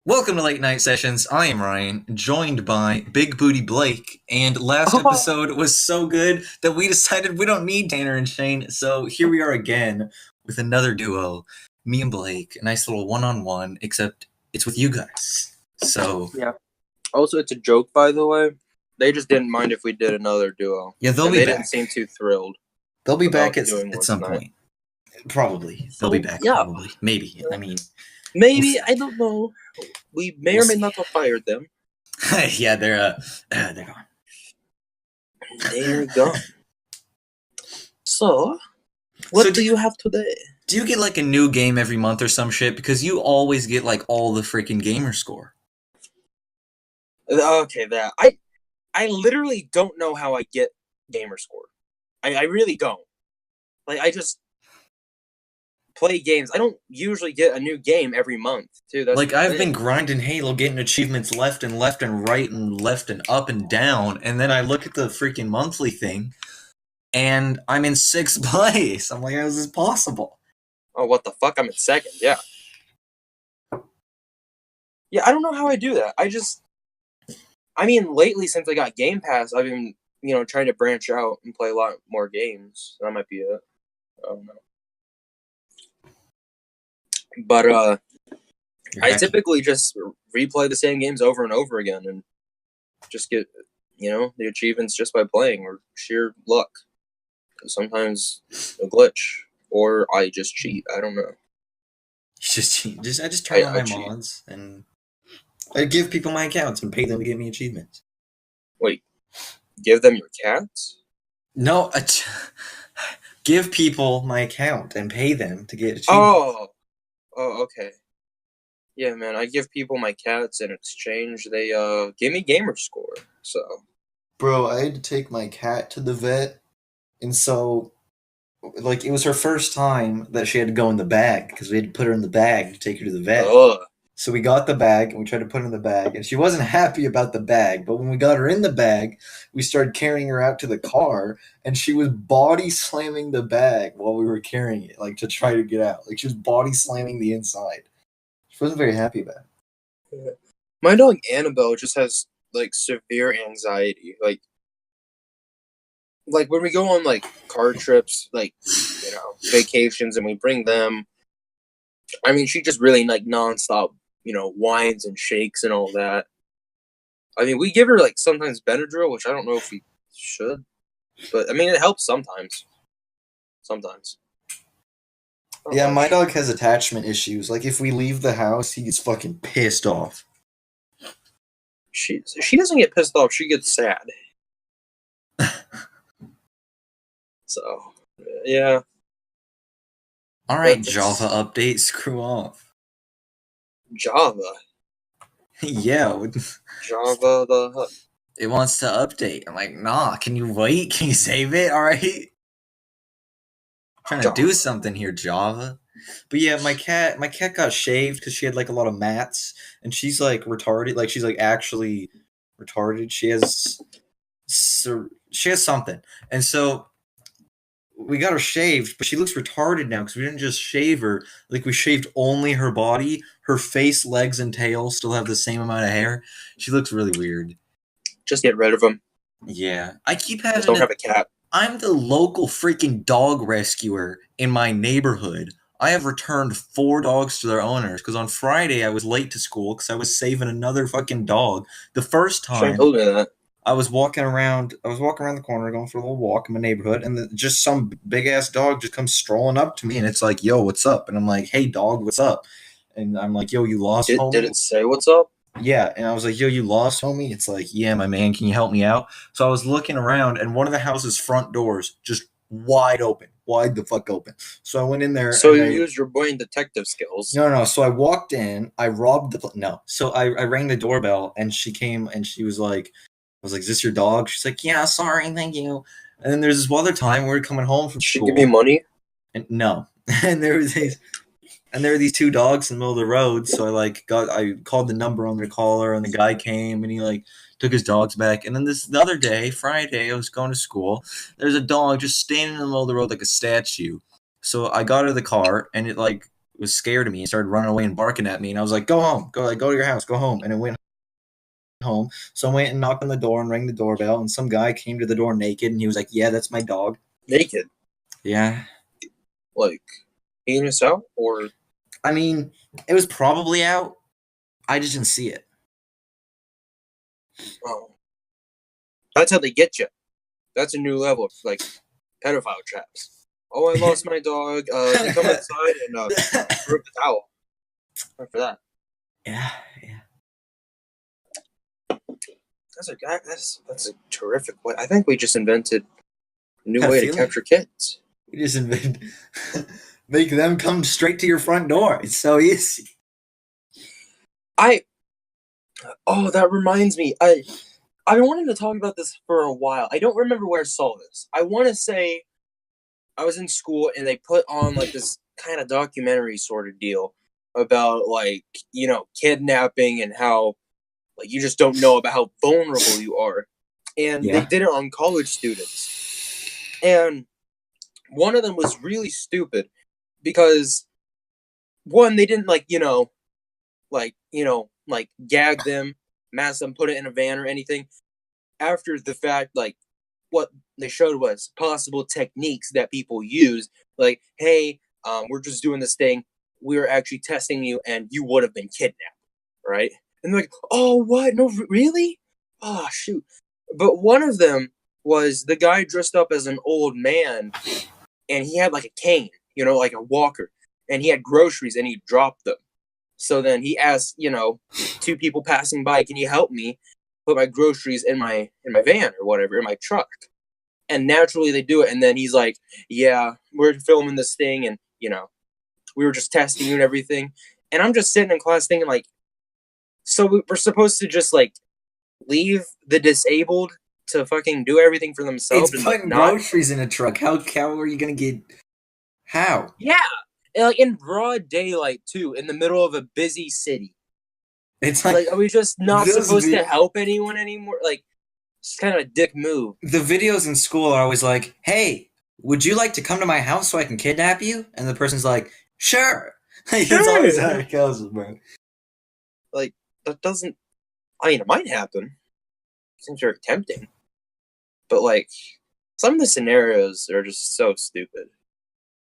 Welcome to Late Night Sessions. I am Ryan, joined by Big Booty Blake, and last Oh, episode was so good that we decided we don't need Tanner and Shane, so here we are again with another duo, me and Blake, a nice little one-on-one, except it's with you guys. So, yeah. Also, it's a joke, by the way. They just didn't mind if we did another duo. yeah, they'll And be they didn't back. seem too thrilled They'll be back about at, doing at one some tonight. point. Probably. They'll be So, back, yeah. probably. Maybe. I mean, Maybe, I don't know. We may we'll or may see. not have fired them. Yeah, they're gone. They're gone. So, what So do you have today? do you get like a new game every month or some shit? Because you always get like all the freaking gamer score. Okay, that. I literally don't know how I get gamer score. I really don't. Like, I just play games. I don't usually get a new game every month, too. That's Like the I've been thing. grinding Halo, getting achievements left and left and right and left and up and down, and then I look at the freaking monthly thing, and I'm in sixth place. I'm like, how is this possible? Oh, what the fuck? I'm in second, yeah. Yeah, I don't know how I do that. Lately since I got Game Pass, I've been, trying to branch out and play a lot more games. That might be it. I don't know. But You're I hacking. typically just replay the same games over and over again and just get, the achievements just by playing or sheer luck. Sometimes a glitch or I just cheat. I don't know. I just turn on I my cheat. mods and I give people my accounts and pay them to get me achievements. Wait, give them your cats? No, give people my account and pay them to get achievements. Oh, okay. Yeah, man, I give people my cats in exchange. They give me gamer score. So Bro, I had to take my cat to the vet, and so like it was her first time that she had to go in the bag because we had to put her in the bag to take her to the vet. ugh. So we got the bag and we tried to put her in the bag, and she wasn't happy about the bag. But when we got her in the bag, we started carrying her out to the car, and she was body slamming the bag while we were carrying it, like to try to get out. Like she was body slamming the inside. She wasn't very happy about it. My dog Annabelle just has like severe anxiety. Like when we go on like car trips, like vacations, and we bring them. I mean, she just really like nonstop, whines and shakes and all that. I mean, we give her like sometimes Benadryl, which I don't know if we should, but I mean, it helps sometimes. Sometimes. Not Yeah, my much. dog has attachment issues. Like if we leave the house, he gets fucking pissed off. She doesn't get pissed off. She gets sad. So yeah, All right, that's Java update, screw off. Java. Yeah, Java the Hutt. it wants to update. I'm like, nah, can you wait? Can you save it? All right. Trying to do Java. something here, Java. But yeah, my cat got shaved because she had like a lot of mats, and she's like retarded. Like she's like actually retarded. She has something, and so we got her shaved, but she looks retarded now because we didn't just shave her. Like we shaved only her body. Her face, legs, and tail still have the same amount of hair. She looks really weird. Just get rid of them. Yeah, I keep Just having don't to. have a cat. I'm the local freaking dog rescuer in my neighborhood. I have returned 4 dogs to their owners because on Friday I was late to school because I was saving another fucking dog. The first Shane time told me that. I was walking around the corner going for a little walk in my neighborhood, and just some big ass dog just comes strolling up to me, and it's like, "Yo, what's up?" And I'm like, "Hey, dog, what's up?" And I'm like, "Yo, you lost, Did homie?" it say what's up? Yeah, and I was like, "Yo, you lost, homie?" It's like, "Yeah, my man, can you help me out?" So I was looking around, and one of the house's front doors just wide the fuck open. So I went in there, So and you I use your brain detective skills. no. So I walked in, I robbed the no. So I rang the doorbell, and she came, and she was like, "I was like, is this your dog?" She's like, "Yeah, sorry, thank you." And then there's this other time we were coming home from She give me school, money. and no, and there were these 2 dogs in the middle of the road. So I called the number on the caller, and the guy came, and he like took his dogs back. And then the other day, Friday, I was going to school. There's a dog just standing in the middle of the road like a statue. So I got out of the car, and it like was scared of me and started running away and barking at me. And I was like, "Go home, go to your house, go home." And it went home. So I went and knocked on the door and rang the doorbell. And some guy came to the door naked, and he was like, "Yeah, that's my dog." Naked, Yeah, like penis out, or I mean, it was probably out. I just didn't see it. oh, that's how they get you. That's a new level of like pedophile traps. Oh, I lost my dog. You come inside and rip the towel. Not for that. Yeah, yeah. That's a terrific way. I think we just invented a new way to Pedophilia. capture kids. You just make them come straight to your front door. It's so easy. That reminds me. I've been wanting to talk about this for a while. I don't remember where I saw this. I want to say I was in school and they put on like this kind of documentary sort of deal about like, kidnapping and how like you just don't know about how vulnerable you are. And they did it on college students. And one of them was really stupid because one, they didn't gag them, mask them, put it in a van or anything. After the fact, like what they showed was possible techniques that people use. Like, hey, we're just doing this thing. We're actually testing you, and you would have been kidnapped, right? And they're like, oh, what? No, really? Oh, shoot. But one of them was the guy dressed up as an old man, and he had like a cane, like a walker, and he had groceries, and he dropped them. So then he asked, two people passing by, can you help me put my groceries in my van or whatever, in my truck? And naturally they do it. And then he's like, yeah, we're filming this thing, and, we were just testing you and everything. And I'm just sitting in class thinking, like, so we're supposed to just, like, leave the disabled to fucking do everything for themselves? It's putting groceries in a truck. How are you going to get... How? Yeah. And, like, in broad daylight, too, in the middle of a busy city. It's like are we just not supposed to help anyone anymore? Like, it's kind of a dick move. The videos in school are always like, hey, would you like to come to my house so I can kidnap you? And the person's like, sure. That's always how it goes, bro. Like, that doesn't... I mean, it might happen. Seems very tempting. But, like, some of the scenarios are just so stupid.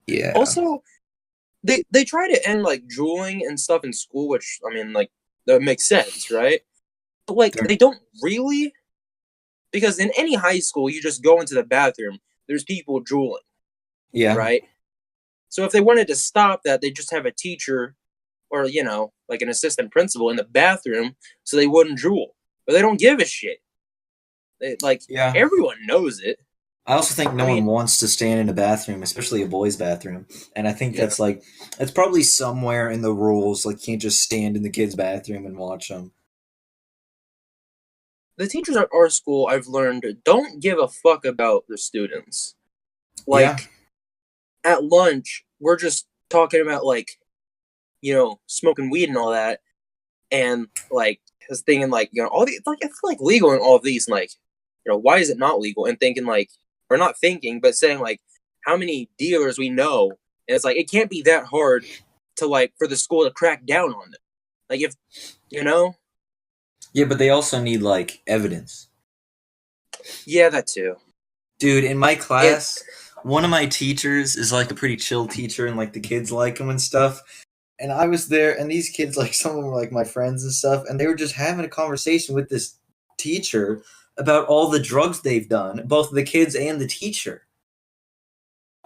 Yeah. Also, they try to end, like, drooling and stuff in school, which, I mean, like, that makes sense, right? But, like, they don't really... Because in any high school, you just go into the bathroom, there's people drooling. Yeah. Right? So if they wanted to stop that, they'd just have a teacher or, like an assistant principal in the bathroom so they wouldn't drool. But they don't give a shit. Everyone knows it. I also think no one wants to stand in a bathroom, especially a boys' bathroom. And I think that's probably somewhere in the rules. Like, you can't just stand in the kids' bathroom and watch them. The teachers at our school, I've learned, don't give a fuck about the students. Like, at lunch, we're just talking about, like, smoking weed and all that. And, like, I was thinking, like, all these, like, I feel like legal in all of these, like, why is it not legal? And thinking, like, or not thinking, but saying, like, how many dealers we know. And it's like, it can't be that hard to, like, for the school to crack down on them. Like, if, Yeah, but they also need, like, evidence. Yeah, that too. Dude, in my class, one of my teachers is, like, a pretty chill teacher, and, like, the kids like him and stuff. And I was there, and these kids, like, some of them were, like, my friends and stuff, and they were just having a conversation with this teacher about all the drugs they've done, both the kids and the teacher.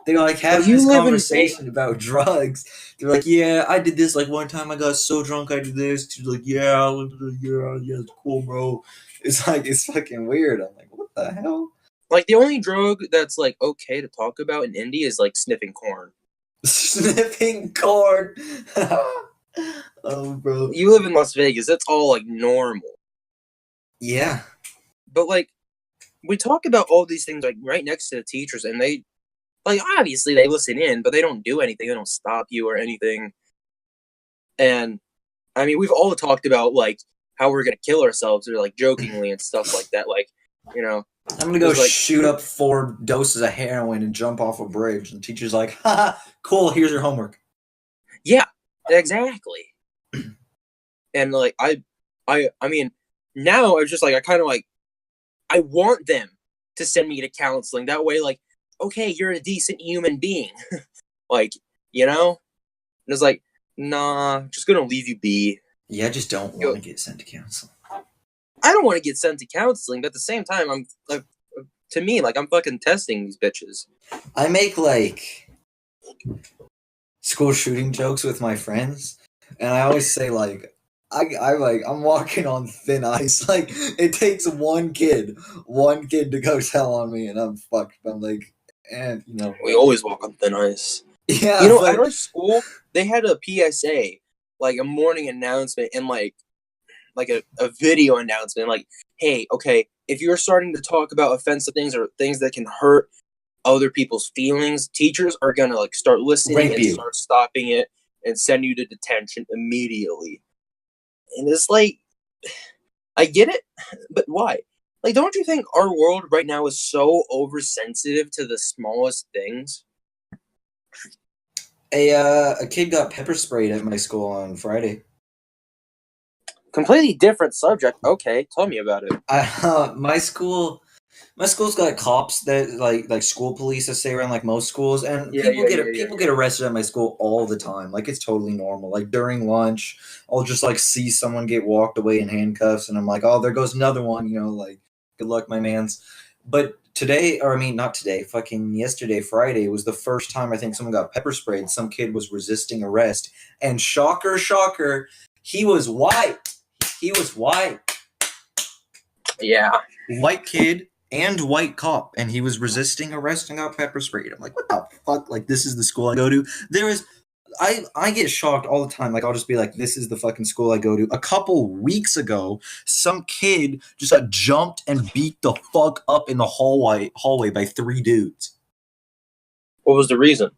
They were, like, having this conversation about drugs. They're like, yeah, I did this, like, one time I got so drunk I did this. She's like, yeah, it's cool, bro. It's, like, it's fucking weird. I'm like, what the hell? Like, the only drug that's, like, okay to talk about in India is, like, sniffing corn. Sniffing corn! Oh, bro. You live in Las Vegas. That's all, like, normal. Yeah. But, like, we talk about all these things, like, right next to the teachers, and they... Like, obviously, they listen in, but they don't do anything. They don't stop you or anything. And, I mean, we've all talked about, like, how we're going to kill ourselves, or, like, jokingly and stuff like that. Like, I'm going to go shoot up 4 doses of heroin and jump off a bridge. And the teacher's like, haha, cool, here's your homework. Yeah, Exactly. And like I mean, now I just like I kind of like I want them to send me to counseling. That way, like, okay, you're a decent human being. Like, you know? And it's like, nah, just gonna leave you be. Yeah, I just don't want to get sent to counseling. I don't want to get sent to counseling, but at the same time, I'm like, to me, like, I'm fucking testing these bitches. I make like school shooting jokes with my friends, and I always say like, I'm walking on thin ice. Like it takes one kid to go tell on me, and I'm fucked. I'm like, and you know, We always walk on thin ice. yeah. You know, But at our school, they had a PSA, like a morning announcement, and like a video announcement, like, hey, okay, if you're starting to talk about offensive things or things that can hurt other people's feelings, teachers are gonna like start listening rape and you. start stopping it and send you to detention immediately. And it's like, I get it, but why? Like, don't you think our world right now is so oversensitive to the smallest things? A kid got pepper sprayed at my school on Friday. Completely different subject. Okay, tell me about it. My school's got cops that like school police that stay around like most schools, and people get arrested at my school all the time. Like it's totally normal. Like during lunch, I'll just like see someone get walked away in handcuffs, and I'm like, oh, there goes another one. You know, like good luck, my man's. But today, or I mean, not today, fucking yesterday, Friday was the first time I think someone got pepper sprayed. Some kid was resisting arrest, and shocker, shocker, he was white. He was white. Yeah. White kid and white cop, and he was resisting arrest and got pepper sprayed. I'm like, what the fuck? Like, this is the school I go to. I get shocked all the time. Like, I'll just be like, this is the fucking school I go to. A couple weeks ago, some kid just got jumped and beat the fuck up in the hallway by 3 dudes. What was the reason?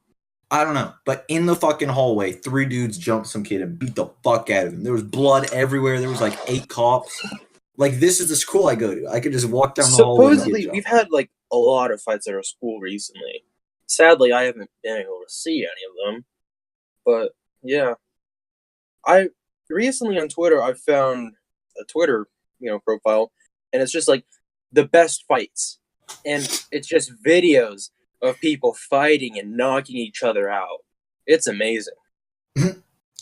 I don't know, but in the fucking hallway, 3 dudes jumped some kid and beat the fuck out of him. There was blood everywhere. There was like 8 cops. Like, this is the school I go to. I could just walk down the hallway. Supposedly, we've had like a lot of fights at our school recently. Sadly, I haven't been able to see any of them. But yeah, I recently on Twitter I found a Twitter profile, and it's just like the best fights, and it's just videos of people fighting and knocking each other out. It's amazing.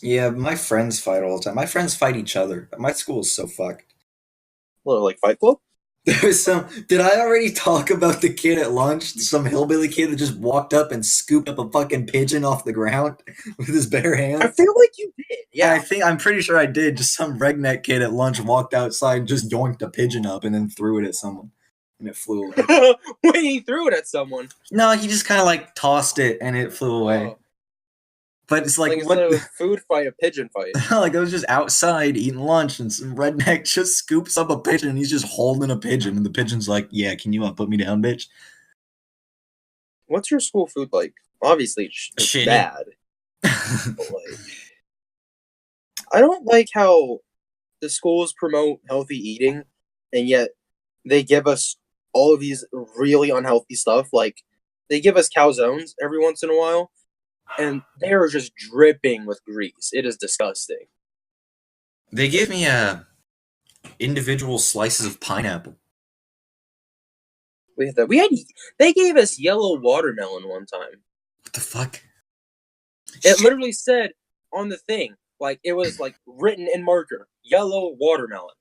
Yeah, my friends fight all the time. My friends fight each other. My school is so fucked. Well, like Fight Club? There was some. Did I already talk about the kid at lunch? Some hillbilly kid that just walked up and scooped up a fucking pigeon off the ground with his bare hands. I feel like you did. Yeah, I'm pretty sure I did. Just some redneck kid at lunch walked outside and just yoinked a pigeon up and then threw it at someone, and it flew away. Wait, he threw it at someone? No, he just kind of like tossed it and it flew away. Oh. But it's like instead of a food fight, a pigeon fight. Like I was just outside eating lunch, and some redneck just scoops up a pigeon, and he's just holding a pigeon, and the pigeon's like, "Yeah, can you put me down, bitch?" What's your school food like? Obviously, it's bad. But like, I don't like how the schools promote healthy eating, and yet they give us all of these really unhealthy stuff. Like, they give us calzones every once in a while, and they are just dripping with grease. It is disgusting. They give me individual slices of pineapple. They gave us yellow watermelon one time. What the fuck? It literally said on the thing, like it was like written in marker, yellow watermelon.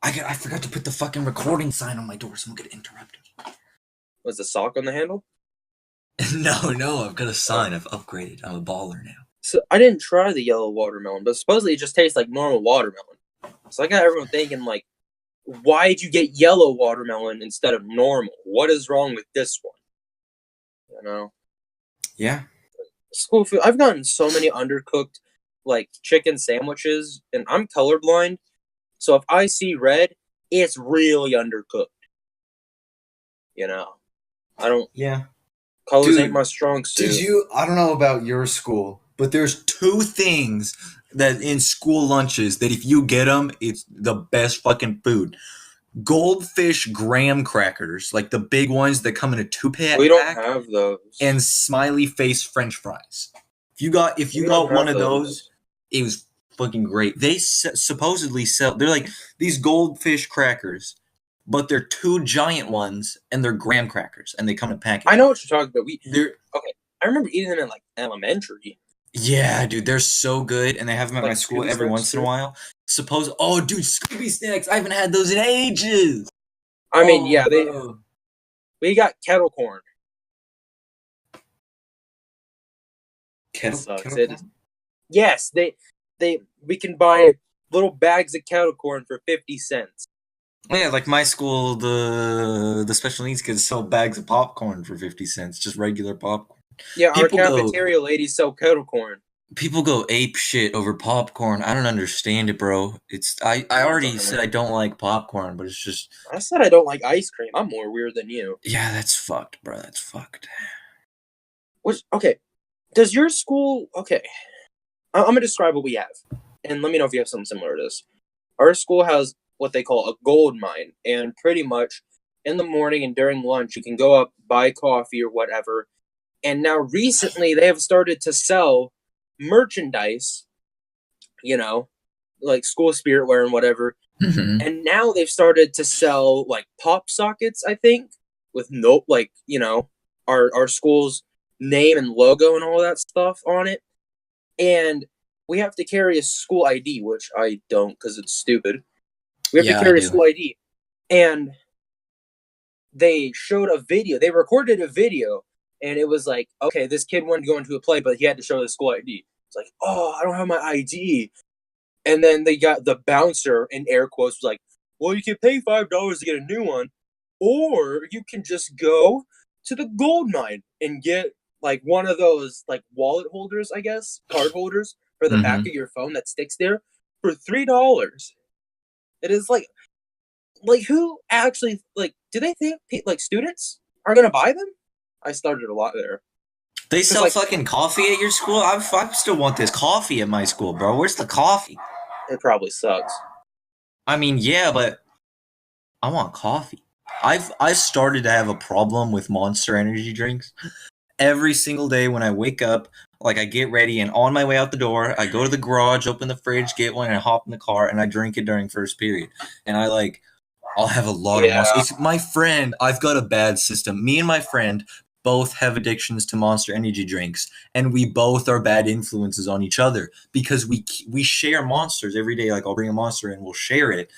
I forgot to put the fucking recording sign on my door. Someone could interrupt me. Was the sock on the handle? No, I've got a sign. I've upgraded. I'm a baller now. So I didn't try the yellow watermelon, but supposedly it just tastes like normal watermelon. So I got everyone thinking, like, why'd you get yellow watermelon instead of normal? What is wrong with this one? You know? Yeah. School food. I've gotten so many undercooked, like, chicken sandwiches, and I'm colorblind. So if I see red, it's really undercooked. You know? I don't... Yeah. Colors ain't my strong suit. I don't know about your school, but there's 2 things that in school lunches that if you get them, it's the best fucking food. Goldfish graham crackers, like the big ones that come in a 2-pack. We don't have those. And smiley face French fries. If you We don't got one have of those. those, it was fucking great. They supposedly sell. They're like these goldfish crackers, but they're two giant ones, and they're graham crackers, and they come in a package. I know what you're talking about. They're Okay. I remember eating them in like elementary. yeah, dude, they're so good, and they have them at Like my school Scooby every snacks once in a too. while. Oh, dude, Scooby snacks! I haven't had those in ages. I mean, yeah, Bro. we got kettle corn. It sucks. Kettle corn? Yes, we can buy little bags of kettle corn for 50 cents. Yeah, like my school, the special needs kids sell bags of popcorn for 50 cents, just regular popcorn. Yeah, our People go cafeteria ladies sell kettle corn. people go ape shit over popcorn. I don't understand it, bro. I already said I don't like popcorn, but it's just I said I don't like ice cream. I'm more weird than you. yeah, that's fucked, bro. That's fucked. Okay? Does your school? Okay, I'm gonna describe what we have, and let me know if you have something similar to this. Our school has what they call a gold mine, and pretty much in the morning and during lunch, you can go up, buy coffee or whatever. And now recently, they have started to sell merchandise, you know, like school spirit wear and whatever. Mm-hmm. And now they've started to sell like pop sockets, I think, with our school's name and logo and all that stuff on it. And we have to carry a school ID, which I don't because it's stupid. We have Yeah, to I carry a do. school ID. And they showed a video. They recorded a video, and it was like, okay, this kid wanted to go into a play, but he had to show the school ID. It's like, oh, I don't have my ID. And then they got the bouncer, in air quotes, was like, well, you can pay $5 to get a new one, or you can just go to the gold mine and get like one of those like wallet holders, I guess, card holders for the back of your phone that sticks there for $3. It is like who actually like? Do they think like students are gonna buy them? I started a lot there. They sell like fucking coffee at your school? I still want this coffee at my school, bro. Where's the coffee? it probably sucks. I mean, yeah, but I want coffee. I started to have a problem with Monster energy drinks. Every single day when I wake up, like I get ready and on my way out the door, I go to the garage, open the fridge, get one, and I hop in the car and I drink it during first period. And I'll have a lot of Monster. Yeah, It's my friend. I've got a bad system. Me and my friend both have addictions to Monster energy drinks, and we both are bad influences on each other because we share Monsters every day. Like I'll bring a Monster and we'll share it,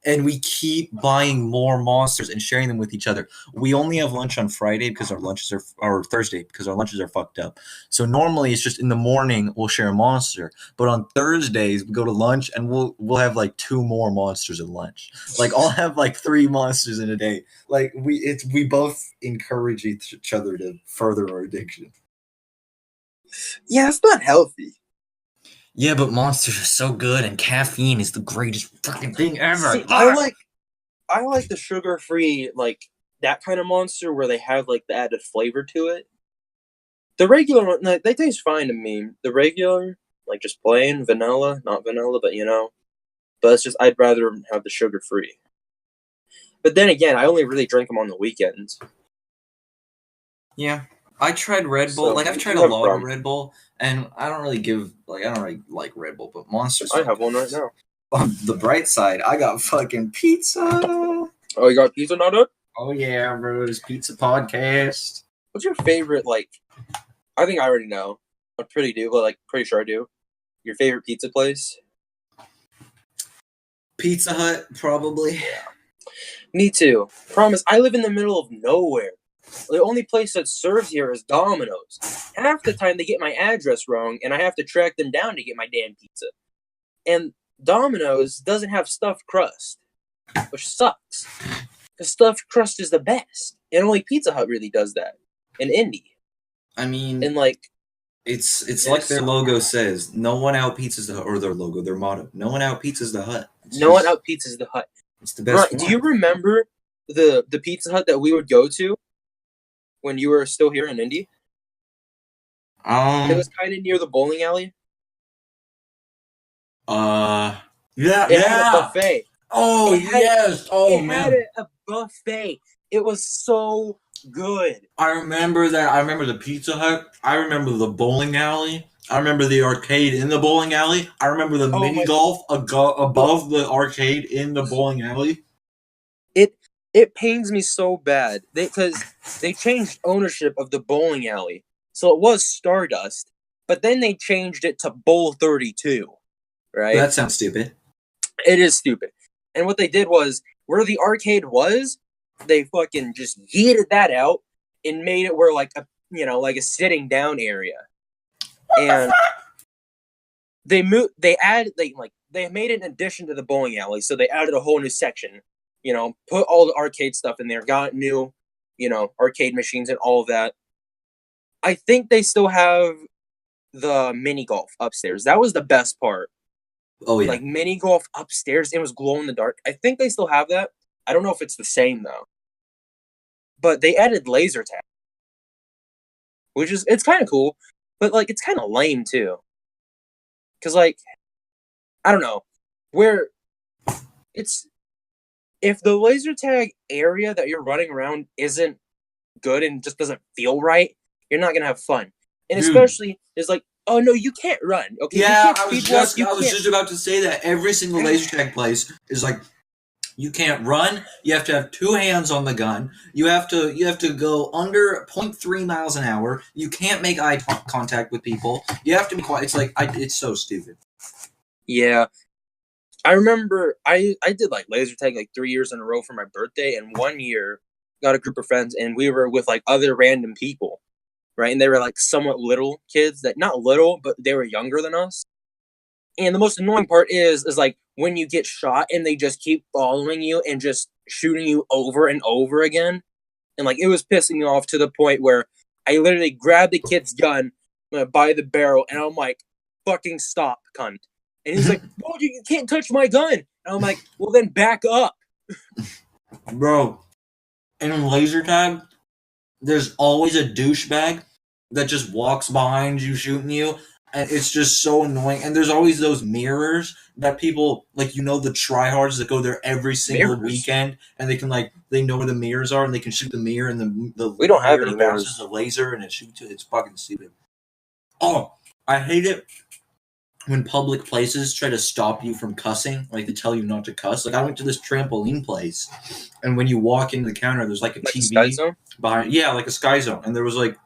and we keep buying more Monsters and sharing them with each other. We only have lunch on Friday because our lunches are or Thursday because our lunches are fucked up. So normally it's just in the morning we'll share a Monster, but on Thursdays we go to lunch and we'll have like two more Monsters at lunch. Like I'll have like three Monsters in a day. Like we both encourage each other to further our addiction. yeah, it's not healthy. Yeah, but Monsters are so good, and caffeine is the greatest fucking thing ever. See, I like the sugar free like that kind of Monster where they have like the added flavor to it. The regular one, like, they taste fine to me. The regular, like just plain vanilla, not vanilla, but But it's just I'd rather have the sugar free. But then again, I only really drink them on the weekends. Yeah, I tried Red Bull. So Like I've tried you a have a lot of problem. Red Bull, and I don't really like Red Bull, but Monsters. I have one right now. On the bright side, I got fucking pizza. Oh, you got pizza nugget? Oh yeah, bro, this pizza podcast. What's your favorite, like, I think I already know. I pretty sure I do. Your favorite pizza place? Pizza Hut, probably. Me too. Promise, I live in the middle of nowhere. The only place that serves here is Domino's. Half the time they get my address wrong, and I have to track them down to get my damn pizza. And Domino's doesn't have stuffed crust, which sucks. The stuffed crust is the best, and only Pizza Hut really does that. In Indy. I mean, And like, it's like their logo says. No one out pizzas the Hut, or their logo, their motto. No one out pizzas the Hut. no one out pizzas the Hut. It's the best. Right, do you remember the Pizza Hut that we would go to when you were still here in Indy? It was kind of near the bowling alley. Yeah, It had a buffet. Oh yes. Oh It man. had a buffet. It was so good. I remember that. I remember the Pizza Hut. I remember the bowling alley. I remember the arcade in the bowling alley. I remember the Oh mini my! golf above the arcade in the bowling alley. It it pains me so bad because they changed ownership of the bowling alley, so it was Stardust, but then they changed it to Bowl 32. Right? That sounds stupid. It is stupid. And what they did was where the arcade was, they fucking just yeeted that out and made it where like a like a sitting down area. And they moved they made an addition to the bowling alley, so they added a whole new section. Put all the arcade stuff in there, got new, arcade machines and all of that. I think they still have the mini golf upstairs. That was the best part. Oh yeah, Like mini golf upstairs. It was glow in the dark. I think they still have that. I don't know if it's the same though. But they added laser tag, which is it's kind of cool, but like it's kind of lame too. Cause like I don't know where it's if the laser tag area that you're running around isn't good and just doesn't feel right, you're not gonna have fun. And dude. especially is like, oh no, you can't run. Okay, you Yeah, can't speed walk. You I was can't. just about to say that every single laser tag place is like you can't run. You have to have two hands on the gun. You have to go under zero point 0.3 miles an hour. You can't make eye contact with people. You have to be quiet. It's like it's so stupid. Yeah, I remember I did like laser tag like 3 years in a row for my birthday, and 1 year got a group of friends and we were with like other random people, right? And they were like somewhat little kids that not little, but they were younger than us. And the most annoying part is like when you get shot and they just keep following you and just shooting you over and over again. And like it was pissing me off to the point where I literally grabbed the kid's gun by the barrel and I'm like, fucking stop, cunt. And he's like, well, you can't touch my gun. And I'm like, well, then back up. Bro, and in laser tag, there's always a douchebag that just walks behind you shooting you, and it's just so annoying. And there's always those mirrors that people like, the tryhards that go there every single Mirrors? weekend, and they can they know where the mirrors are, and they can shoot the mirror, and the We don't have mirror any bounces mirrors. the laser, and it shoots it. It's fucking stupid. Oh, I hate it when public places try to stop you from cussing, like they tell you not to cuss. Like I went to this trampoline place, and when you walk into the counter, there's like a Like a Sky TV Zone? behind. Yeah, like a Sky Zone, and there was like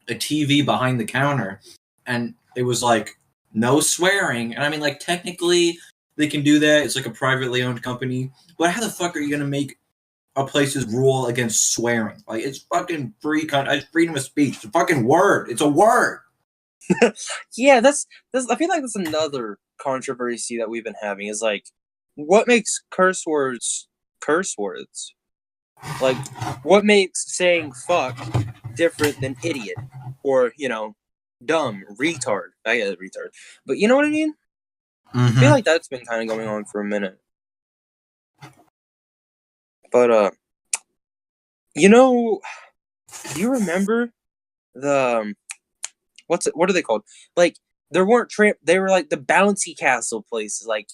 a TV behind the counter, and it was like no swearing. And I mean, like technically they can do that. It's like a privately owned company, but how the fuck are you gonna make a place's rule against swearing? Like it's fucking it's freedom of speech. It's a fucking word. It's a word. Yeah, that's I feel like that's another controversy that we've been having is like what makes curse words? Like what makes saying fuck different than idiot or, dumb, retard. I get retard. But you know what I mean? I feel Mm-hmm. like that's been kind of going on for a minute. But do you remember the what are they called? Like there weren't they were like the bouncy castle places. Like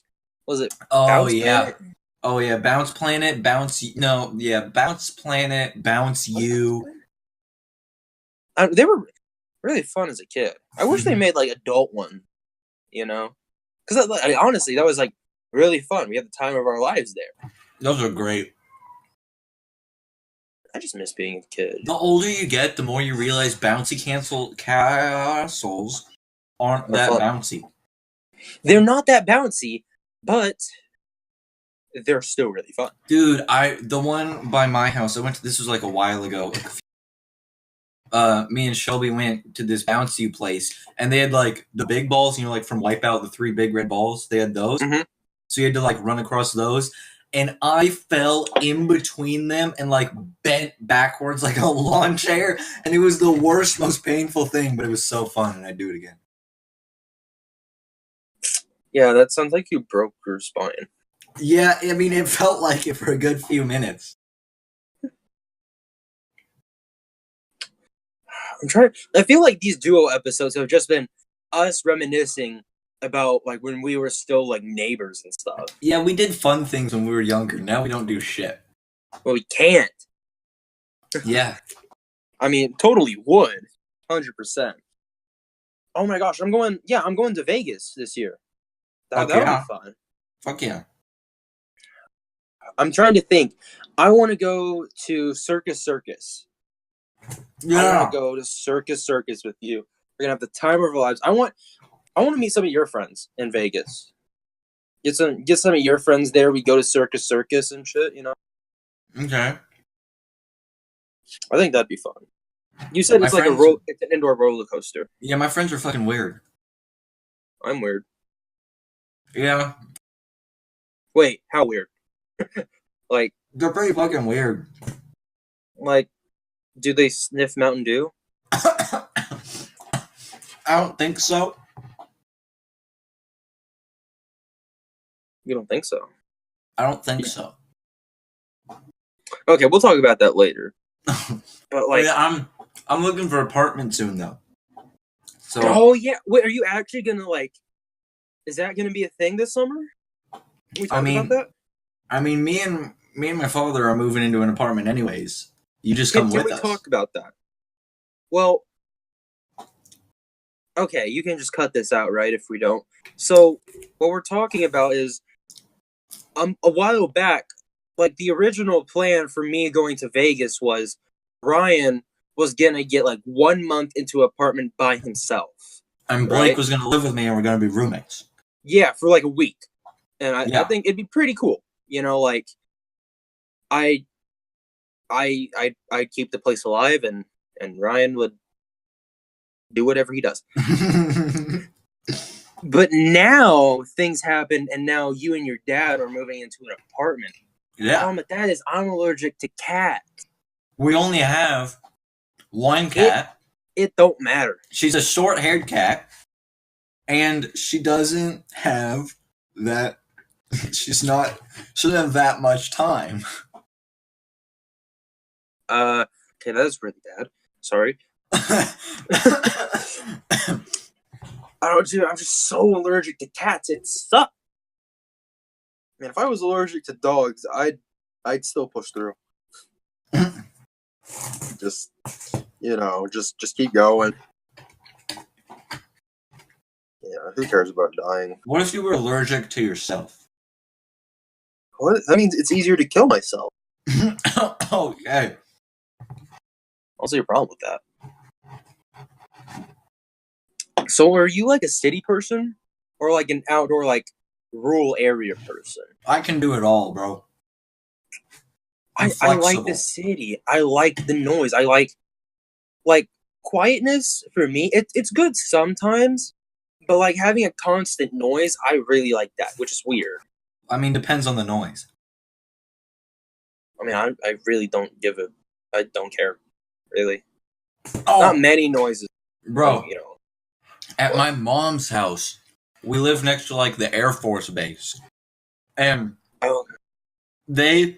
was it Oh Bounce yeah. Planet? Oh yeah, Bounce Planet, Bounce Planet, Bounce You. They were really fun as a kid. I wish they made like adult one, because honestly that was like really fun. We had the time of our lives there. Those are great. I just miss being a kid. The older you get, the more you realize bouncy castles aren't Are that fun. bouncy. They're not that bouncy, but they're still really fun. Dude, the one by my house, this was like a while ago. Me and Shelby went to this bouncy place, and they had like the big balls, like from Wipeout, the 3 big red balls. They had those, so you had to like run across those. And I fell in between them and like bent backwards like a lawn chair, and it was the worst, most painful thing, but it was so fun, and I'd do it again. Yeah, that sounds like you broke your spine. Yeah, I mean, it felt like it for a good few minutes. I feel like these Duo episodes have just been us reminiscing about like when we were still like neighbors and stuff. Yeah, we did fun things when we were younger. Now we don't do shit. Well, we can't. Yeah. I mean, totally would. 100%. Oh my gosh, I'm going to Vegas this year. Fuck That'll be yeah. fun. Fuck yeah. I'm trying to think. I want to go to Circus Circus. I want to Yeah. go to Circus Circus with you. We're gonna have the time of our lives. I want to meet some of your friends in Vegas. Get some of your friends there. We go to Circus Circus and shit. Okay. I think that'd be fun. You said My it's like friends. it's an indoor roller coaster. Yeah, my friends are fucking weird. I'm weird. Yeah. Wait, how weird? Like, They're pretty fucking weird. do they sniff Mountain Dew? I don't think so. You don't think so? I don't think so. Okay, we'll talk about that later. But like, yeah, I'm looking for an apartment soon though. So. Oh yeah, wait, are you actually gonna like? Is that gonna be a thing this summer? Can we talk about that? I mean, me and my father are moving into an apartment anyways. You just come with us. Can we talk about that? Well, okay, you can just cut this out, right? If we don't. So what we're talking about is, a while back, like the original plan for me going to Vegas was Ryan was gonna get like 1 month into an apartment by himself. And Blake was gonna live with me, and we're gonna be roommates. Yeah, for like a week, and I think it'd be pretty cool. You know, like I'd keep the place alive, and Ryan would do whatever he does. But now things happen, and now you and your dad are moving into an apartment. Yeah. Problem with that is I'm allergic to cats. We only have one cat. It don't matter. She's a short-haired cat, and she doesn't have that. She doesn't have that much time. Okay, that's really bad. Sorry. I'm just so allergic to cats. It sucks. Man, if I was allergic to dogs, I'd still push through. just keep going. Yeah, who cares about dying? What if you were allergic to yourself? What? That means it's easier to kill myself. Okay. I'll see a problem with that. So are you like a city person? Or like an outdoor, like, rural area person? I can do it all, bro. I like the city. I like the noise. I like quietness for me. It's good sometimes, but like having a constant noise, I really like that, which is weird. I mean, depends on the noise. I mean, I really don't I don't care, really. Oh, not many noises, bro. You know, at my mom's house, we live next to like the Air Force base, and they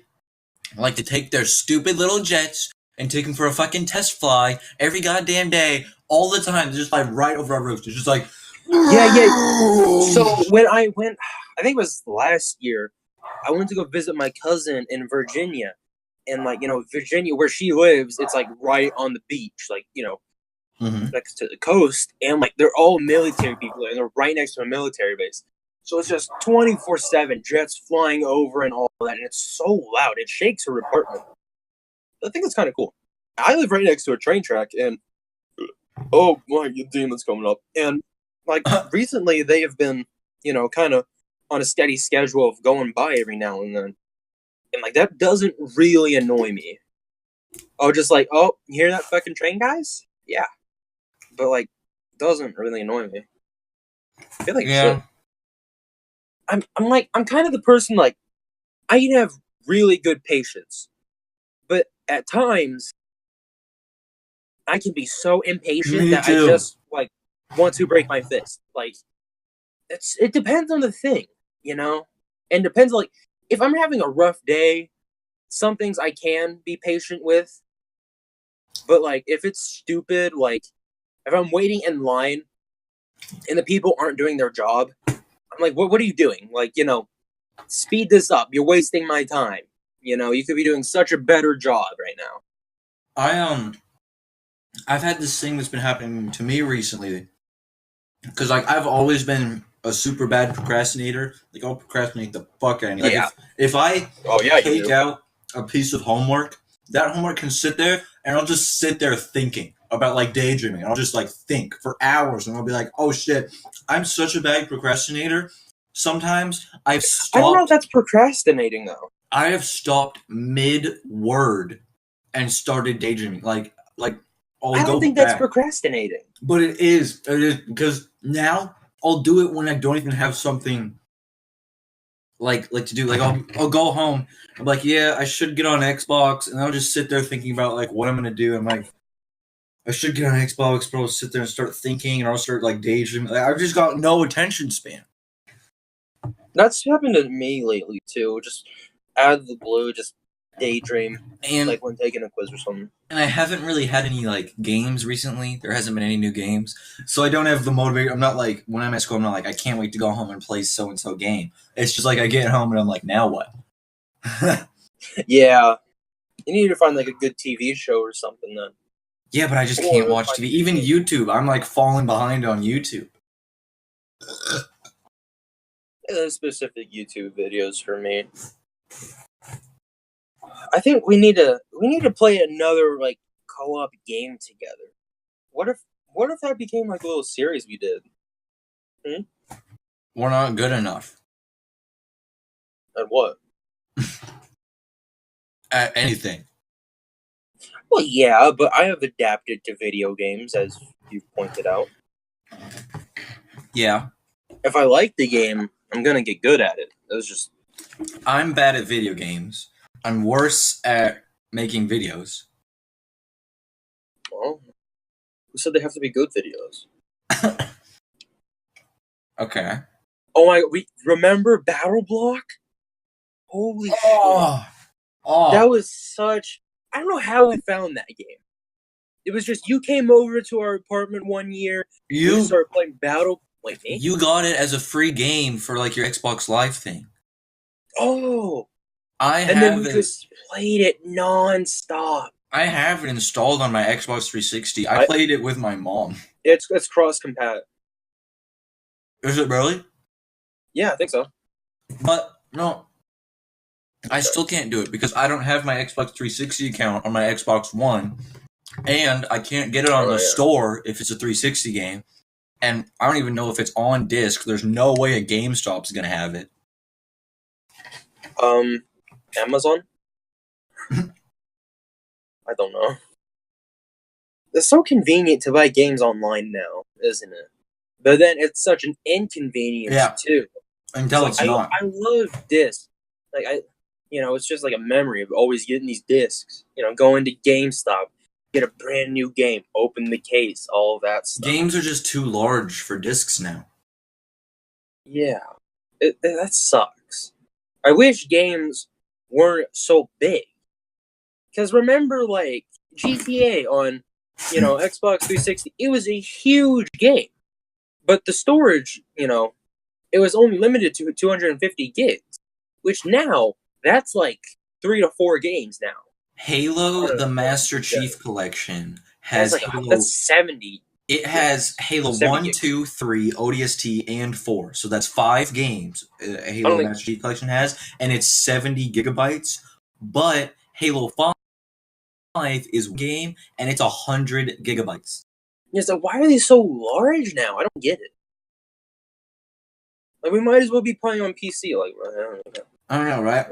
like to take their stupid little jets and take them for a fucking test fly every goddamn day, all the time. They're just like right over our roofs. They're just like, yeah. So when I went, I think it was last year, I went to go visit my cousin in Virginia, and like, you know, Virginia, where she lives, it's like right on the beach, like, you know, next to the coast, and like they're all military people, and they're right next to a military base. So it's just 24/7 jets flying over and all that, and it's so loud it shakes her apartment. I think it's kind of cool. I live right next to a train track, and oh my, the demon's coming up. And like recently, they have been, you know, kind of on a steady schedule of going by every now and then, and like that doesn't really annoy me. Oh, just like, oh, you hear that fucking train, guys? Yeah, but like, it doesn't really annoy me. I feel like shit. I'm kind of the person, like, I can have really good patience, but at times I can be so impatient that I just like want to break my fist. Like, it depends on the thing, you know, and depends, like, if I'm having a rough day, some things I can be patient with, but like if it's stupid, like if I'm waiting in line and the people aren't doing their job, I'm like, what are you doing? Like, you know, speed this up. You're wasting my time. You know, you could be doing such a better job right now. I've had this thing that's been happening to me recently Because like I've always been a super bad procrastinator. Like I'll procrastinate the fuck out of me. Like Yeah. if I Oh yeah, you take do. out a piece of homework, that homework can sit there, and I'll just sit there thinking about like daydreaming. I'll just like think for hours, and I'll be like, oh shit, I'm such a bad procrastinator. Sometimes I don't know if that's procrastinating though. I have stopped mid word and started daydreaming. Like I'll I don't go think that's back. procrastinating. But it is because now I'll do it when I don't even have something like to do. Like I'll go home. I'm like, yeah, I should get on Xbox, and I'll just sit there thinking about like what I'm gonna do. I'm like, I should get on Xbox, but I'll sit there and start thinking, and I'll start like daydreaming. Like, I've just got no attention span. That's happened to me lately too. Just out of the blue, just daydream, And like when taking a quiz or something. and I haven't really had any like games recently. There hasn't been any new games, so I don't have the motivation. I'm not like when I'm at school. I'm not like I can't wait to go home and play so and so game. It's just like I get home and I'm like, now what? Yeah, you need to find like a good TV show or something then. Yeah, but I just Or can't watch find TV. Even a- YouTube, I'm like falling behind on YouTube. There's specific YouTube videos for me. I think we need to play another like co-op game together. What if that became like a little series we did? We're not good enough And what? at anything. Well, yeah, but I have adapted to video games, as you've pointed out. Yeah, If I like the game, I'm gonna get good at it. That's just I'm bad at video games. I'm worse at making videos. well. Who said they have to be good videos? Okay. Oh my! We remember Battle Block? Holy shit! Oh, That was such. I don't know how we found that game. It was just you came over to our apartment one year. We started playing Battle. Wait, me? You got it as a free game for like your Xbox Live thing. Oh, I and have then we it. just played it nonstop. I have it installed on my Xbox 360. I played it with my mom. It's cross compat. Is it really? Yeah, I think so. But no, I still can't do it because I don't have my Xbox 360 account on my Xbox One, and I can't get it on the store if it's a 360 game, and I don't even know if it's on disc. There's no way a GameStop's gonna have it. Amazon? I don't know. It's so convenient to buy games online now, isn't it? But then it's such an inconvenience too. Until it's not. I love discs. Like it's just like a memory of always getting these discs. Going to GameStop, get a brand new game, open the case, all of that stuff. Games are just too large for discs now. Yeah, that sucks. I wish games weren't so big. Because remember, like GTA on, Xbox 360, it was a huge game, but the storage, it was only limited to 250 gigs, which now that's like 3 to 4 games now. Halo: The Master Chief Collection has that's Halo. That's 70. It has Halo 1, 2, 3, ODST, and 4. So that's 5 games Halo Master Chief Collection has, and it's 70 gigabytes. But Halo 5 is one game, and it's 100 gigabytes. Yeah, so why are they so large now? I don't get it. Like, we might as well be playing on PC. Like, I don't know, right?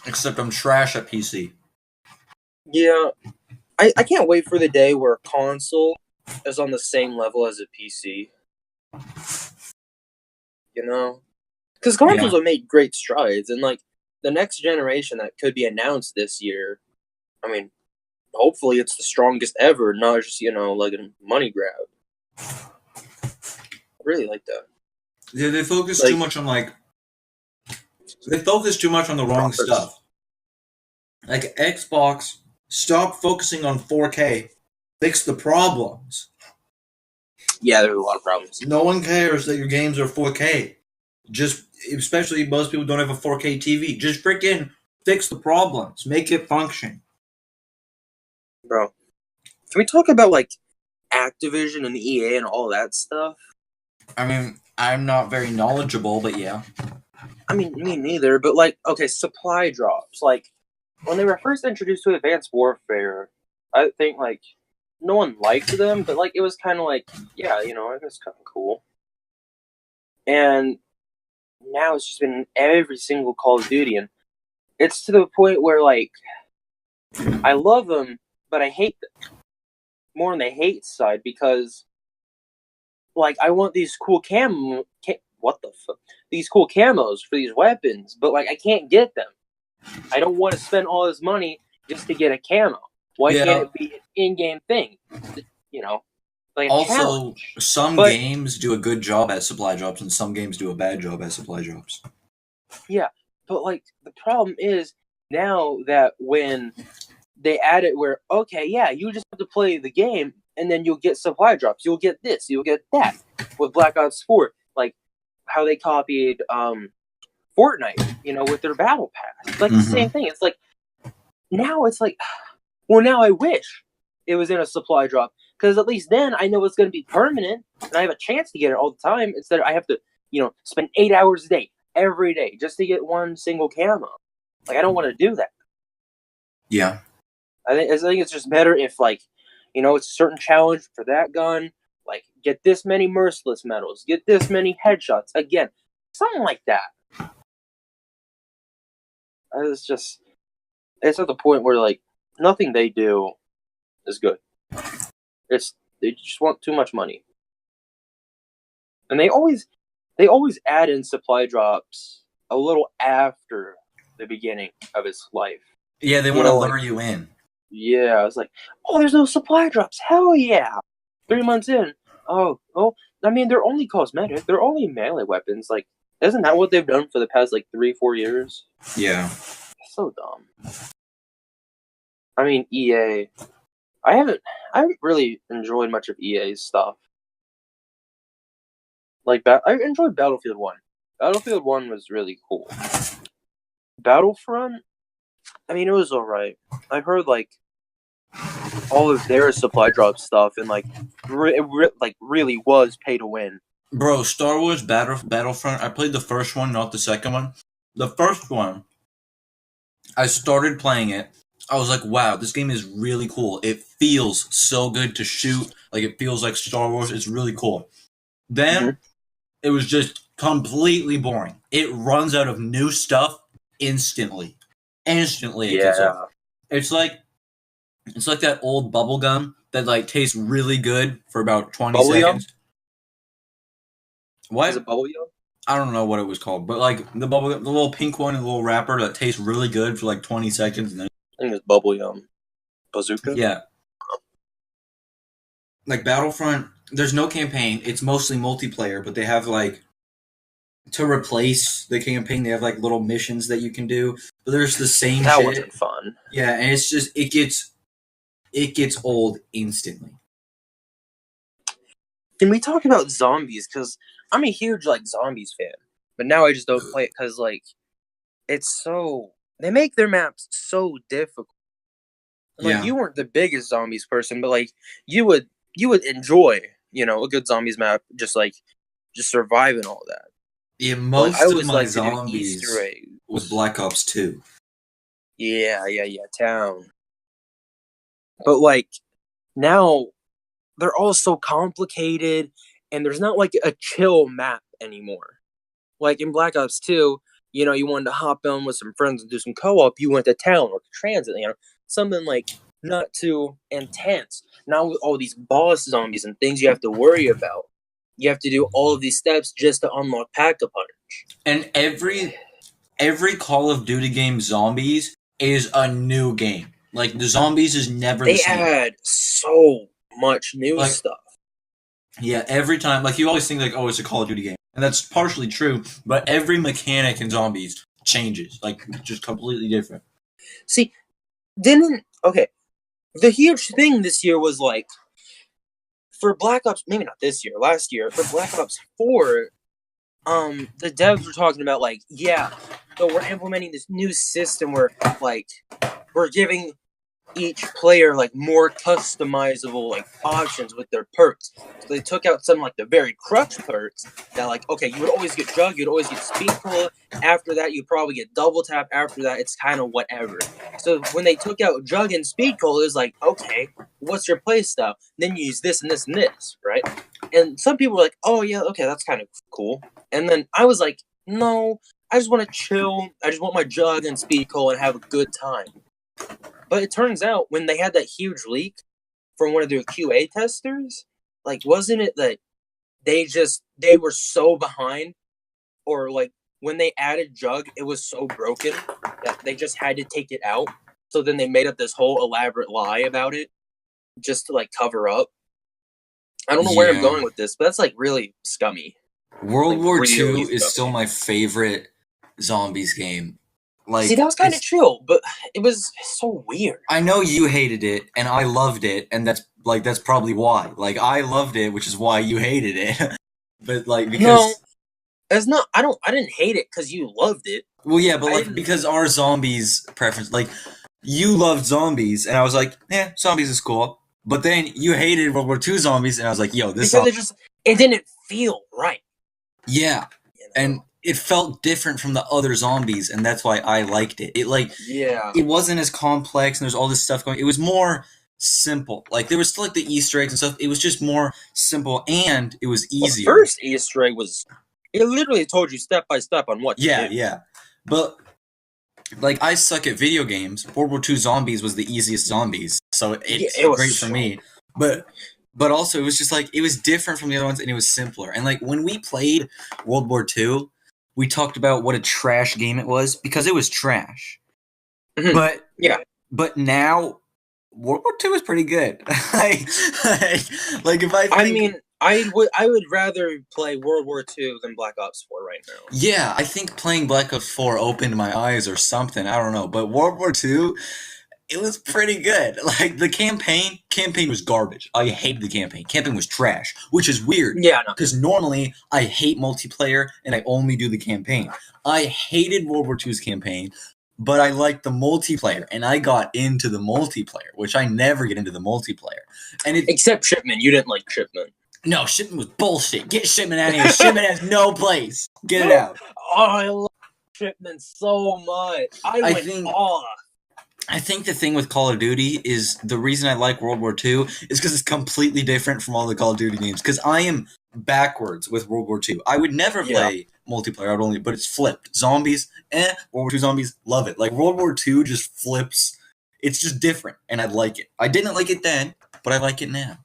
Except I'm trash at PC. Yeah. I can't wait for the day where a console is on the same level as a PC. Because consoles have made great strides, and like the next generation that could be announced this year, I mean, hopefully it's the strongest ever, not just like a money grab. I really like that. Yeah, they focus too much on they focus too much on the wrong stuff. Like Xbox, stop focusing on 4K. Fix the problems. Yeah, there's a lot of problems. No one cares that your games are 4K. Just, especially most people don't have a 4K TV. Just freaking fix the problems. Make it function. Bro, can we talk about like Activision and EA and all that stuff? I mean, I'm not very knowledgeable, but yeah. I mean, me neither, but like, okay, supply drops. Like, when they were first introduced to Advanced Warfare, I think, like, no one liked them, but, like, it was kind of like, yeah, you know, it was kind of cool. And now it's just been in every single Call of Duty, and it's to the point where, like, I love them, but I hate them. More on the hate side, because, like, I want these cool what the fuck? These cool camos for these weapons, but, like, I can't get them. I don't want to spend all this money just to get a camo. Why can't it be an in-game thing? You know, like a Also, challenge. some games do a good job at supply drops, and some games do a bad job at supply drops. Yeah, but like the problem is now that when they add it where, okay, yeah, you just have to play the game and then you'll get supply drops. You'll get this, you'll get that. With Black Ops 4, like how they copied Fortnite, you know, with their battle pass. It's like the same thing. It's like, now it's like, well, now I wish it was in a supply drop, because at least then I know it's going to be permanent and I have a chance to get it all the time, instead of I have to, you know, spend 8 hours a day, every day, just to get one single camo. Like, I don't want to do that. Yeah. I think it's just better if, like, you know, it's a certain challenge for that gun, like, get this many merciless medals, get this many headshots, again, something like that. It's just, it's at the point where, like, nothing they do is good. They just want too much money. And they always add in supply drops a little after the beginning of its life. Yeah, they want to lure you in. Yeah, I was like, oh, there's no supply drops. Hell yeah. 3 months in. Oh, I mean, they're only cosmetic. They're only melee weapons. Like, isn't that what they've done for the past, like, 3-4 years? Yeah. So dumb. I mean, EA. I haven't really enjoyed much of EA's stuff. Like, I enjoyed Battlefield 1. Battlefield 1 was really cool. Battlefront, I mean, it was alright. I heard, like, all of their supply drop stuff, and, like, really was pay to win. Bro, Star Wars Battlefront, I played the first one, not the second one. The first one, I started playing it. I was like, wow, this game is really cool. It feels so good to shoot. Like, it feels like Star Wars. It's really cool. Then, it was just completely boring. It runs out of new stuff instantly. Instantly, it gets off. It's like that old bubble gum that, like, tastes really good for about 20 bubble seconds. Yum? What? Is it bubble yum? I don't know what it was called, but, like, the little pink one, and the little wrapper that tastes really good for, like, 20 seconds, and then I think it's bubble yum. Bazooka? Yeah. Like, Battlefront, there's no campaign. It's mostly multiplayer, but they have, like, to replace the campaign, they have, like, little missions that you can do. But there's the same that shit. That wasn't fun. Yeah, and it's just, it gets old instantly. Can we talk about zombies? Because I'm a huge, like, zombies fan. But now I just don't play it because, like, it's so... They make their maps so difficult. Like, you weren't the biggest zombies person, but, like, you would enjoy, you know, a good zombies map, just surviving all that. Yeah, most of my zombies was Black Ops 2. Yeah, town. But, like, now, they're all so complicated, and there's not, like, a chill map anymore. Like, in Black Ops 2, you know, you wanted to hop in with some friends and do some co-op, you went to town or to transit, you know, something, like, not too intense. Not with all these boss zombies and things you have to worry about. You have to do all of these steps just to unlock Pack-a-Punch. And every Call of Duty game, zombies, is a new game. Like, the zombies is never the same. They add so much new stuff. Yeah, every time. Like, you always think, like, oh, it's a Call of Duty game. And that's partially true, but every mechanic in zombies changes. Like, just completely different. See, okay, the huge thing this year was, like, for Black Ops, maybe not this year, last year, for Black Ops 4, the devs were talking about, like, yeah, so we're implementing this new system where, like, we're giving each player like more customizable like options with their perks. So they took out some like the very crutch perks that like, okay, you would always get Jug, you'd always get Speed Cola. After that, you'd probably get Double Tap. After that, it's kind of whatever. So when they took out Jug and Speed Cola, it was like, okay, what's your play style? Then you use this and this and this, right? And some people were like, oh yeah, okay, that's kind of cool. And then I was like, no, I just want to chill. I just want my Jug and Speed Cola and have a good time. But it turns out when they had that huge leak from one of their QA testers, like, wasn't it that they were so behind, or like when they added Jug, it was so broken that they just had to take it out. So then they made up this whole elaborate lie about it just to like cover up. I don't know where I'm going with this, but that's like really scummy. World Like, War really II is scummy. still my favorite zombies game. Like, see, that was kind of chill, but it was so weird. I know you hated it, and I loved it, and that's probably why. Like, I loved it, which is why you hated it. But like, because no, it's not. I didn't hate it because you loved it. Well, yeah, but like because our zombies preference, like you loved zombies, and I was like, yeah, zombies is cool. But then you hated World War II zombies, and I was like, yo, this because it didn't feel right. Yeah, you know? And it felt different from the other zombies, and that's why I liked it. It wasn't as complex, and there's all this stuff going. It was more simple. Like there was still like the Easter eggs and stuff. It was just more simple, and it was easier. The first Easter egg was it literally told you step by step on what. Yeah, to do. Yeah, but like I suck at video games. World War II Zombies was the easiest zombies, so it's great for me. But also, it was just like, it was different from the other ones, and it was simpler. And like, when we played World War II, we talked about what a trash game it was, because it was trash. Mm-hmm. But now, World War II is pretty good. I would rather play World War II than Black Ops 4 right now. Yeah, I think playing Black Ops 4 opened my eyes or something. I don't know. But World War II... it was pretty good. Like, the campaign was garbage. I hated the campaign. Campaign was trash, which is weird. Yeah, no. Because normally, I hate multiplayer, and I only do the campaign. I hated World War II's campaign, but I liked the multiplayer, and I got into the multiplayer, which I never get into the multiplayer. Except Shipman. You didn't like Shipman. No, Shipman was bullshit. Get Shipman out of here. Shipman has no place. Get it out. Oh, I love Shipman so much. I went off. I think the thing with Call of Duty is the reason I like World War II is because it's completely different from all the Call of Duty games. Because I am backwards with World War II. I would never play multiplayer. I would only, but it's flipped. Zombies, World War II zombies, love it. Like World War II just flips. It's just different, and I like it. I didn't like it then, but I like it now.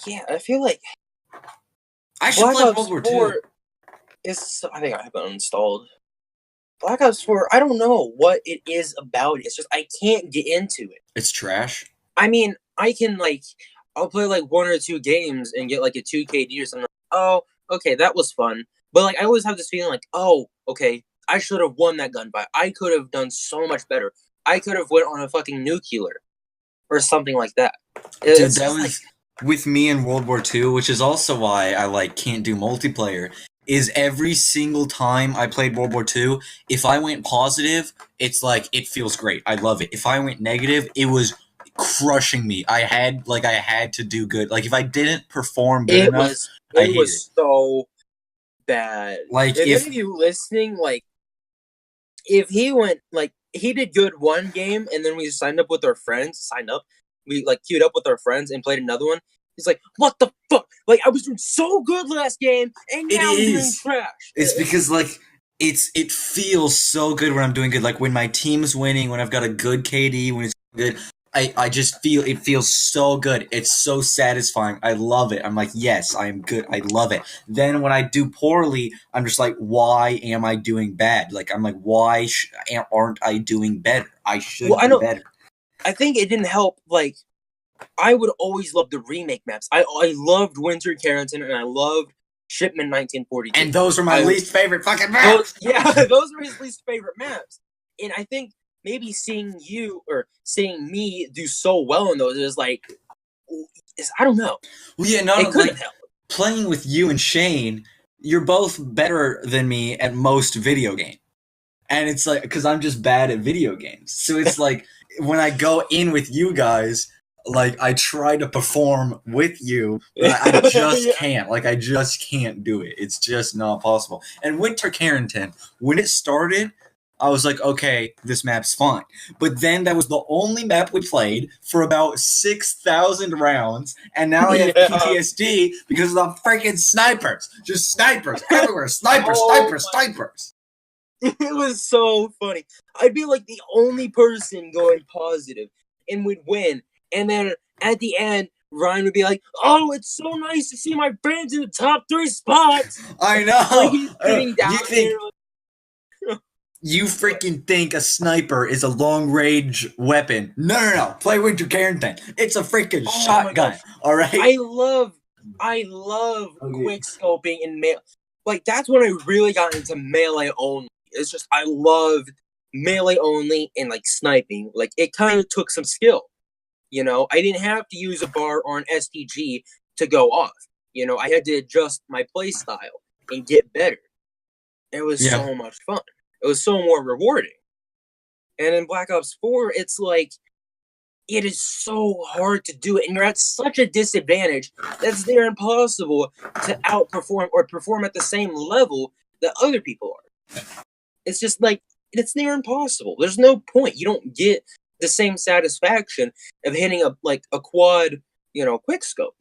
Yeah, I feel like I should play World War II. I think I have it uninstalled. Black Ops 4, I don't know what it is about it. It's just, I can't get into it. It's trash? I mean, I can, I'll play, 1 or 2 games and get, a 2 KD or something. Oh, okay, that was fun. But, I always have this feeling oh, okay, I should have won that gunfight. I could have done so much better. I could have went on a fucking nuclear. Or something like that. Dude, that was with me in World War II, which is also why I, can't do multiplayer. Is every single time I played World War II, if I went positive, it's it feels great. I love it. If I went negative, it was crushing me. I had to do good. If I didn't perform good enough, it was so bad. If any of you listening, if he went, he did good one game, and then we signed up with our friends, we, queued up with our friends and played another one. He's like, what the fuck? I was doing so good last game, and now I'm doing trash. It's because, it feels so good when I'm doing good. When my team's winning, when I've got a good KD, when it's good, I just feel, it feels so good. It's so satisfying. I love it. I'm like, yes, I am good. I love it. Then when I do poorly, I'm just like, why am I doing bad? I'm like, why aren't I doing better? I should be better. I think it didn't help, I would always love the remake maps. I loved Winter Carrington, and I loved Shipment 1942. And those were my least favorite fucking maps! Those were his least favorite maps. And I think maybe seeing me do so well in those is I don't know. Well, yeah, it couldn't help. Playing with you and Shane, you're both better than me at most video games. And it's like, because I'm just bad at video games. So it's like, when I go in with you guys, like, I try to perform with you, but I just Yeah. can't. Like, I just can't do it. It's just not possible. And Winter Carrington, when it started, I was like, okay, this map's fine. But then that was the only map we played for about 6,000 rounds, and now I have Yeah. PTSD because of the freaking snipers. Just snipers everywhere. Snipers, Oh snipers, my! snipers. It was so funny. I'd be like the only person going positive and would win. And then at the end, Ryan would be like, "Oh, it's so nice to see my friends in the top 3 spots." I Like know. he's sitting down You think there. Like, you freaking think a sniper is a long range weapon? No, no, no. Play Winter Carrington. It's a freaking oh my shotgun. gosh, All right. I love Okay. quick scoping and melee. Like that's when I really got into melee only. It's just I loved melee only and like sniping. Like it kind of took some skill. I didn't have to use a bar or an STG to go off. I had to adjust my play style and get better. It was Yeah. so much fun. It was so more rewarding. And in Black Ops 4, it's like it is so hard to do it, and you're at such a disadvantage that's near impossible to outperform or perform at the same level that other people are. It's just like it's near impossible. There's no point. You don't get the same satisfaction of hitting a quad, quick scope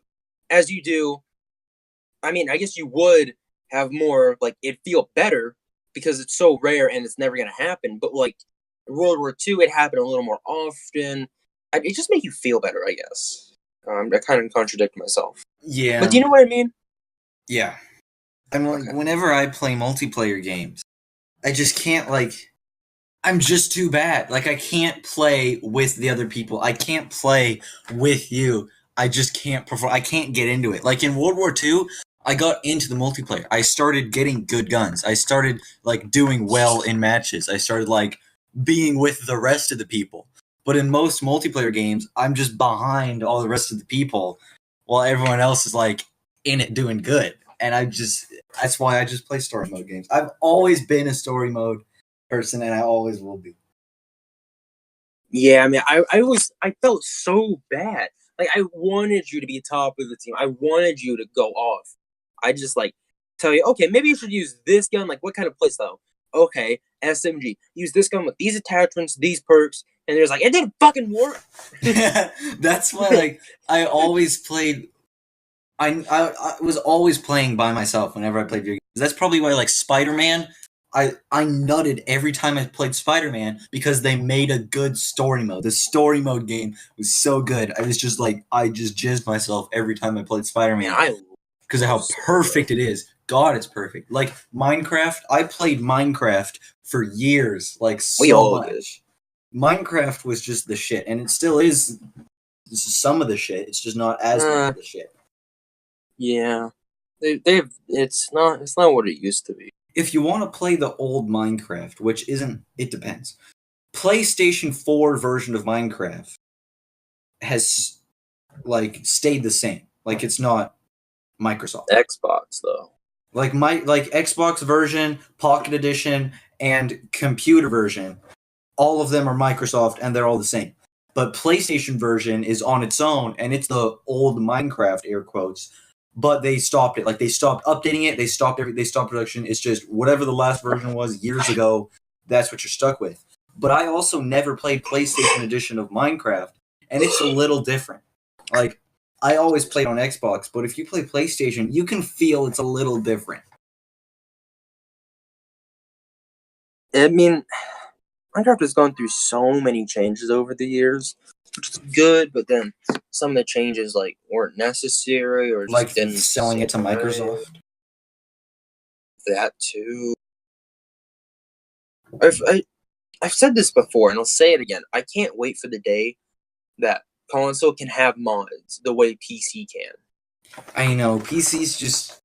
as you do. I mean, I guess you would have more like it'd feel better because it's so rare and it's never gonna happen. But like World War II, it happened a little more often. It just make you feel better, I guess. I kind of contradict myself, but do Yeah. you know what I mean? Yeah. I'm like, Okay. whenever I play multiplayer games, I just can't, like, I'm just too bad. Like, I can't play with the other people. I can't play with you. I just can't perform. I can't get into it. Like in World War II, I got into the multiplayer. I started getting good guns. I started like doing well in matches. I started like being with the rest of the people. But in most multiplayer games, I'm just behind all the rest of the people while everyone else is like in it doing good. And that's why I just play story mode games. I've always been a story mode person, and I always will be. Yeah, I mean, I felt so bad. Like I wanted you to be top of the team. I wanted you to go off. I just like tell you, okay, maybe you should use this gun. Like, what kind of playstyle? Okay, SMG. Use this gun with these attachments, these perks, and there's like, it didn't fucking work. That's why, like, I always played. I was always playing by myself whenever I played video games. That's probably why, like, Spider-Man. I nutted every time I played Spider-Man because they made a good story mode. The story mode game was so good. I was just like, I just jizzed myself every time I played Man, Spider-Man I because of how so perfect it is. God, it's perfect. Like Minecraft, I played Minecraft for years, like we so all did. much. Minecraft was just the shit, and it still is some of the shit. It's just not as much of the shit. Yeah, they've it's not what it used to be. If you want to play the old Minecraft, which isn't, it depends. PlayStation 4 version of Minecraft has like stayed the same. Like it's not Microsoft. Xbox though. Like Xbox version, Pocket Edition, and computer version, all of them are Microsoft and they're all the same. But PlayStation version is on its own and it's the old Minecraft air quotes. But they stopped it. Like they stopped updating it. They stopped production. It's just whatever the last version was years ago. That's what you're stuck with. But I also never played PlayStation edition of Minecraft, and it's a little different. Like I always played on Xbox, but if you play PlayStation, you can feel it's a little different. I mean, Minecraft has gone through so many changes over the years, which is good, but then some of the changes like weren't necessary or Like just didn't selling it to seem right. Microsoft. That too. I've said this before, and I'll say it again. I can't wait for the day that console can have mods the way PC can. I know PC's just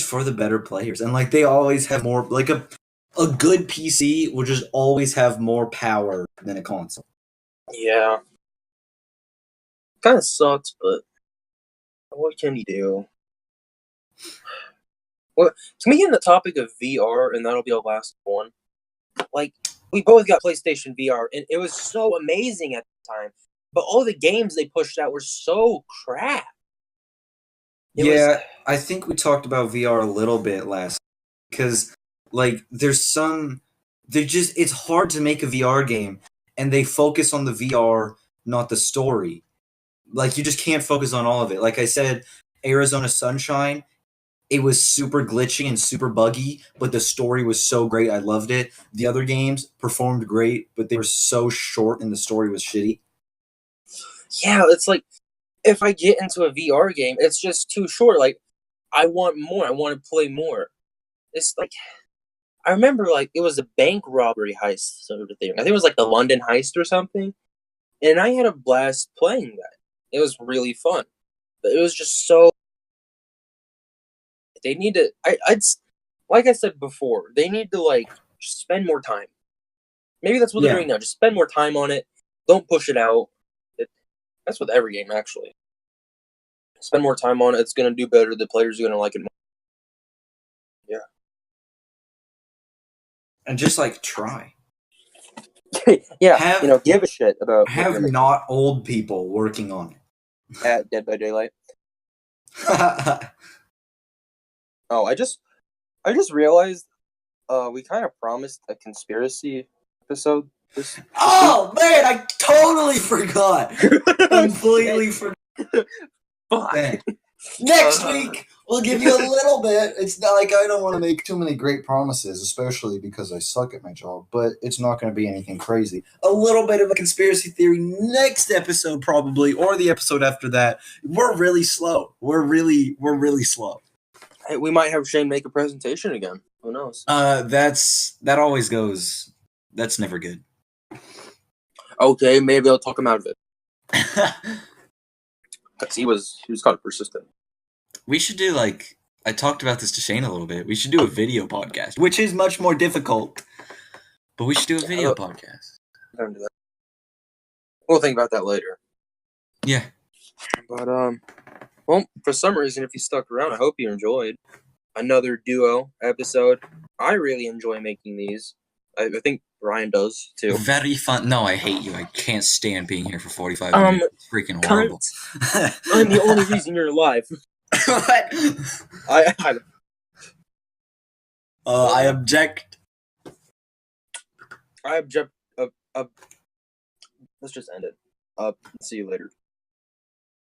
for the better players, and like they always have more. Like a good PC will just always have more power than a console. Yeah, kind of sucks, but what can you do? Well, can we get in the topic of VR, and that'll be our last one? like, we both got PlayStation VR, and it was so amazing at the time. But all the games they pushed out were so crap. I think we talked about VR a little bit last, because like it's hard to make a VR game, and they focus on the VR, not the story. Like, you just can't focus on all of it. Like I said, Arizona Sunshine, it was super glitchy and super buggy, but the story was so great. I loved it. The other games performed great, but they were so short and the story was shitty. Yeah, it's like, if I get into a VR game, it's just too short. Like, I want more. I want to play more. It's like, I remember, like, it was a bank robbery heist sort of thing. I think it was like the London heist or something. And I had a blast playing that. It was really fun. But it was just so... They need to... like I said before, they need to, like, just spend more time. Maybe that's what they're doing now. Just spend more time on it. Don't push it out. That's with every game, actually. Spend more time on it. It's going to do better. The players are going to like it more. Yeah. And just, like, try. Yeah, give a shit about... Have not old people working on it. At Dead by Daylight. Oh, I just realized we kind of promised a conspiracy episode. This man, I totally forgot. Completely forgot. Fuck. Next week, we'll give you a little bit. It's not like I don't want to make too many great promises, especially because I suck at my job, but it's not going to be anything crazy. A little bit of a conspiracy theory next episode, probably, or the episode after that. We're really slow. We're really slow. Hey, we might have Shane make a presentation again. Who knows? That always goes. That's never good. Okay, maybe I'll talk him out of it. Because he was kind of persistent. We should do, like, I talked about this to Shane a little bit. We should do a video podcast, which is much more difficult. But we should do a video podcast. Don't do that. We'll think about that later. Yeah. But, well, for some reason, if you stuck around, I hope you enjoyed another Duel episode. I really enjoy making these. I think Ryan does, too. Very fun. No, I hate you. I can't stand being here for 45 minutes. It's freaking horrible. I'm the only reason you're alive. What? I object. I object. Let's just end it. See you later.